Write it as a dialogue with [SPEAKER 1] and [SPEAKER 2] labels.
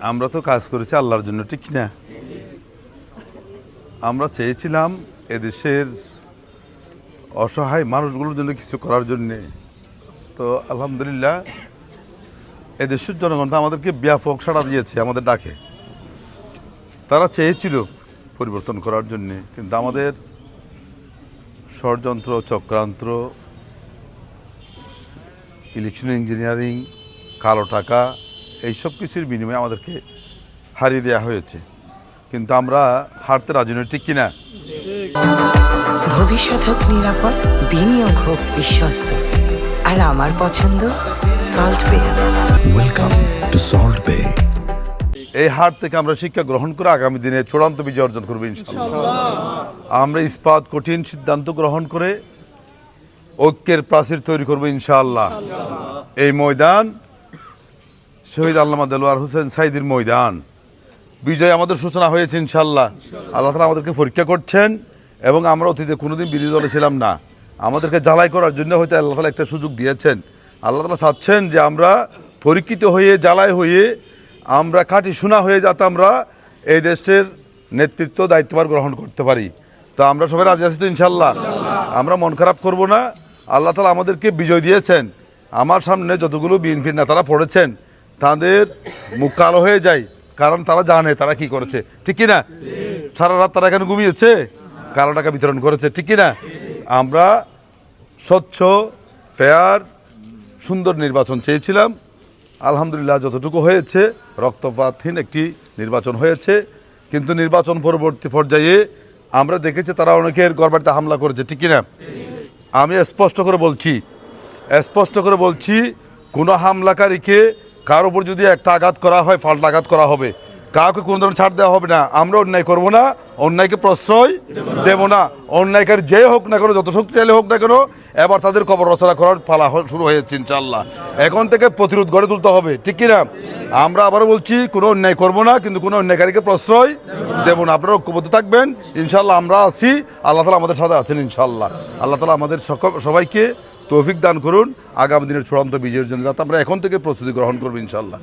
[SPEAKER 1] আমরা তো কাজ করেছি আল্লাহর জন্য, ঠিক না? আমরা চেয়েছিলাম এদেশের অসহায় মানুষগুলোর জন্য কিছু করার জন্যে। তো আলহামদুলিল্লাহ এদেশের জনগণ তো আমাদেরকে ব্যাপক সাড়া দিয়েছে আমাদের ডাকে। তারা চেয়েছিল পরিবর্তন করার জন্যে, কিন্তু আমাদের ষড়যন্ত্র, চক্রান্ত, ইলেকশন ইঞ্জিনিয়ারিং, কালো টাকা, এইসব কিছুর বিনিময়ে আমাদেরকে হারিয়ে দেওয়া হয়েছে। কিন্তু আমরা হারতে রাজি নই, ঠিক কিনা?
[SPEAKER 2] ভবিষ্যৎ হোক নিরাপদ, বিনিয়োগ হোক বিশ্বস্ত, আর আমার পছন্দ সল্ট বে।
[SPEAKER 3] ওয়েলকাম টু সল্ট বে।
[SPEAKER 1] এই হার থেকে আমরা শিক্ষা গ্রহণ করে আগামী দিনে চূড়ান্ত বিজয় অর্জন করবো ইনশাআল্লাহ। আমরা ইস্পাত কঠিন সিদ্ধান্ত গ্রহণ করে ঐক্যের প্রাচীর তৈরি করবো ইনশাআল্লাহ। এই ময়দান শহীদ আল্লামা দেলোয়ার হোসেন সাইদির ময়দান। বিজয় আমাদের সূচনা হয়েছে ইনশাআল্লাহ। আল্লাহ তাআলা আমাদেরকে পরীক্ষা করছেন এবং আমরা অতীতে কোনোদিন বিরোধী দলে ছিলাম না। আমাদেরকে জ্বালাই করার জন্য হয়তো আল্লাহ তাআলা একটা সুযোগ দিয়েছেন। আল্লাহ তাআলা চাচ্ছেন যে আমরা পরীক্ষিত হয়ে, জ্বালাই হয়ে, আমরা খাঁটি সোনা হয়ে যাতে আমরা এই দেশের নেতৃত্ব দায়িত্বভার গ্রহণ করতে পারি। তো আমরা সবাই রাজি আছি তো ইনশাআল্লাহ? আমরা মন খারাপ করব না। আল্লাহ তাআলা আমাদেরকে বিজয় দিয়েছেন। আমার সামনে যতগুলো বিএনপির নেতারা পড়েছেন তাদের মুখ কালো হয়ে যায়, কারণ তারা জানে তারা কি করেছে, ঠিক কিনা? সারা রাত তারা এখানে ঘুমিয়েছে, কালো টাকা বিতরণ করেছে, ঠিক কিনা? আমরা স্বচ্ছ, ফেয়ার, সুন্দর নির্বাচন চেয়েছিলাম। আলহামদুলিল্লাহ যতটুকু হয়েছে রক্তপাতহীন একটি নির্বাচন হয়েছে। কিন্তু নির্বাচন পরবর্তী পর্যায়ে আমরা দেখেছি তারা অনেকের ঘরবাড়িতে হামলা করেছে, ঠিক কিনা? আমি স্পষ্ট করে বলছি কোনো হামলাকারীকে কার উপর যদি একটা আঘাত করা হয়, পাল্টা আঘাত করা হবে। কাউকে কোনো ধরনের ছাড় দেওয়া হবে না। আমরা অন্যায় করব না, অন্যায়কে প্রশ্রয় দেব না। অন্যায়কারী যে হোক না কেন, যত শক্তিশালী হোক না কেন, এবার তাদের কবর রচনা করার পালা শুরু হয়েছে ইনশাআল্লাহ। এখন থেকে প্রতিরোধ গড়ে তুলতে হবে, ঠিক কিনা? আমরা আবারও বলছি কোনো অন্যায় করব না, কিন্তু কোনো অন্যায়কারীকে প্রশ্রয় দেব না। আপনারা ঐক্যবদ্ধ থাকবেন ইনশাআল্লাহ। আমরা আছি, আল্লাহ তাআলা আমাদের সাথে আছেন ইনশাআল্লাহ। আল্লাহ তাআলা আমাদের সবাইকে তৌফিক দান করুন আগামী দিনের চূড়ান্ত বিজয়ের জন্য, যাতে আমরা এখন থেকে প্রস্তুতি গ্রহণ করবো ইনশাআল্লাহ।